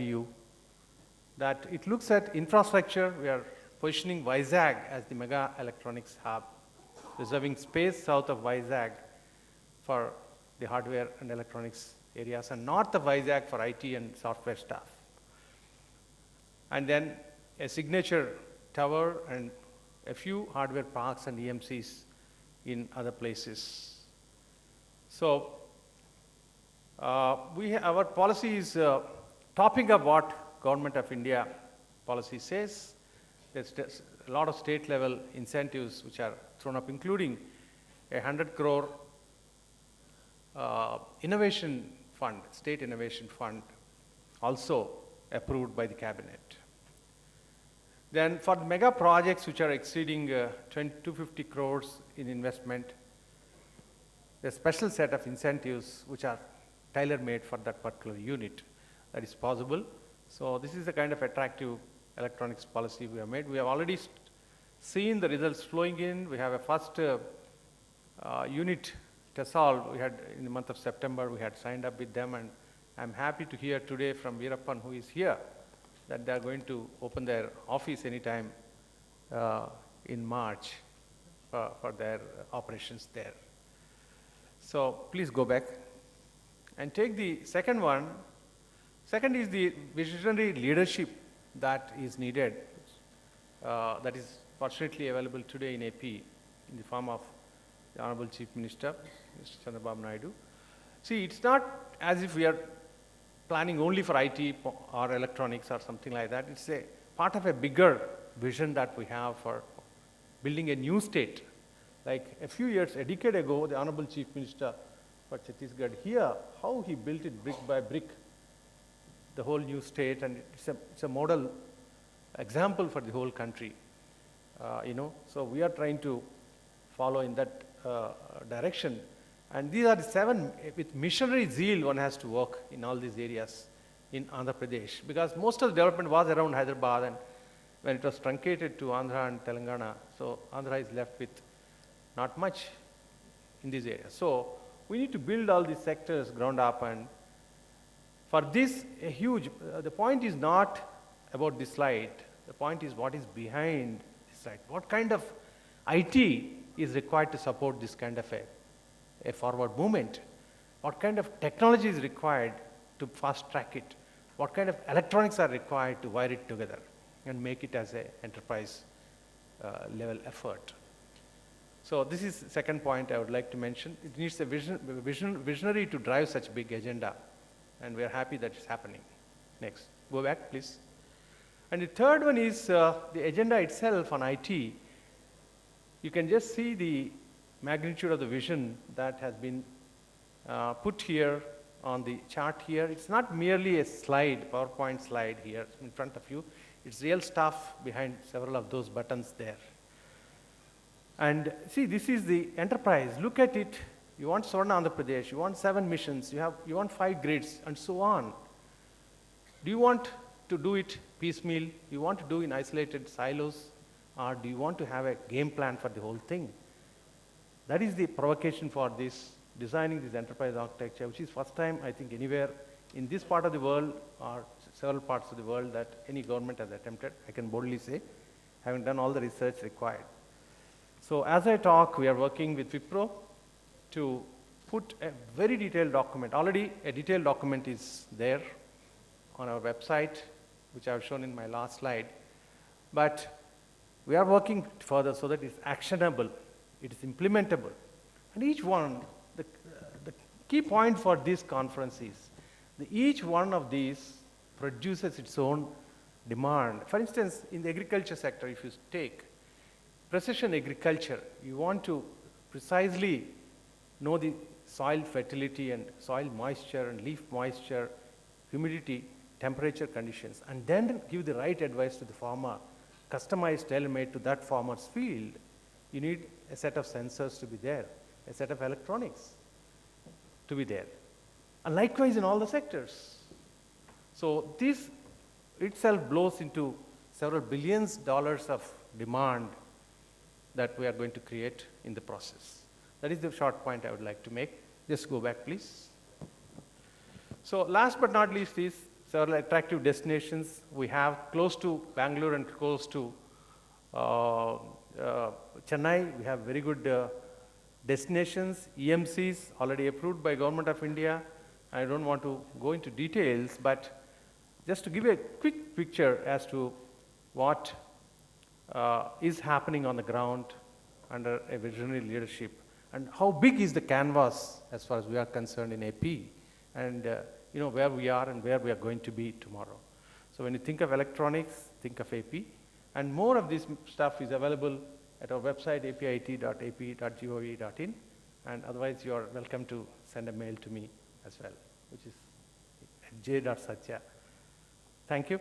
view that it looks at infrastructure. We are positioning Vizag as the mega electronics hub, reserving space south of Vizag for the hardware and electronics areas, and north of Vizag for IT and software staff. And then a signature tower and a few hardware parks and EMCs in other places. So our policy is topping up what Government of India policy says. There's a lot of state level incentives which are thrown up, including a 100 crore innovation fund, state innovation fund, also approved by the cabinet. Then for mega projects which are exceeding 250 crores in investment, there's a special set of incentives which are tailor-made for that particular unit. That is possible. So this is the kind of attractive electronics policy we have made. We have already seen the results flowing in. We have a first unit, TESOL, we had in the month of September, we had signed up with them, and I'm happy to hear today from Veerappan, who is here, that they are going to open their office anytime in March for their operations there. So please go back and take the second one. Second is the visionary leadership that is needed, that is fortunately available today in AP in the form of the Honorable Chief Minister, Mr. Chandrababu Naidu. See, it's not as if we are planning only for IT or electronics or something like that. It's a part of a bigger vision that we have for building a new state. Like a decade ago, the Honorable Chief Minister for Chhattisgarh here, how he built it brick by brick, the whole new state, and it's a model example for the whole country. So we are trying to follow in that direction. And these are the 7, with missionary zeal one has to work in all these areas in Andhra Pradesh, because most of the development was around Hyderabad, and when it was truncated to Andhra and Telangana, so Andhra is left with not much in these areas. So we need to build all these sectors ground up, and for this, the point is not about this slide. The point is what is behind this slide. What kind of IT is required to support this kind of a forward movement? What kind of technology is required to fast track it? What kind of electronics are required to wire it together and make it as an enterprise level effort? So this is the second point I would like to mention. It needs a visionary to drive such big agenda, and we are happy that it's happening. Next, go back, please. And the third one is the agenda itself on IT. You can just see the magnitude of the vision that has been put here on the chart here. It's not merely a slide, PowerPoint slide here in front of you. It's real stuff behind several of those buttons there. And see, this is the enterprise. Look at it. You want Swarna Andhra Pradesh, you want 7 missions, you want 5 grids, and so on. Do you want to do it piecemeal? Do you want to do in isolated silos? Or do you want to have a game plan for the whole thing? That is the provocation for this, designing this enterprise architecture, which is first time, I think, anywhere in this part of the world or several parts of the world that any government has attempted, I can boldly say, having done all the research required. So as I talk, we are working with Wipro to put a very detailed document. Already a detailed document is there on our website, which I have shown in my last slide. But we are working further so that it's actionable, it is implementable. And each one, the key point for this conference is each one of these produces its own demand. For instance, in the agriculture sector, if you take precision agriculture, you want to precisely know the soil fertility and soil moisture and leaf moisture, humidity, temperature conditions, and then give the right advice to the farmer, customized, tailor-made to that farmer's field. You need a set of sensors to be there, a set of electronics to be there. And likewise in all the sectors. So this itself blows into several billions dollars of demand that we are going to create in the process. That is the short point I would like to make. Just go back, please. So last but not least is several attractive destinations. We have close to Bangalore and close to Chennai. We have very good destinations, EMCs already approved by Government of India. I don't want to go into details, but just to give you a quick picture as to what is happening on the ground under a visionary leadership, and how big is the canvas as far as we are concerned in AP, and where we are and where we are going to be tomorrow. So when you think of electronics, think of AP, and more of this stuff is available at our website, apit.ap.gov.in, and otherwise you are welcome to send a mail to me as well, which is j.satya. Thank you.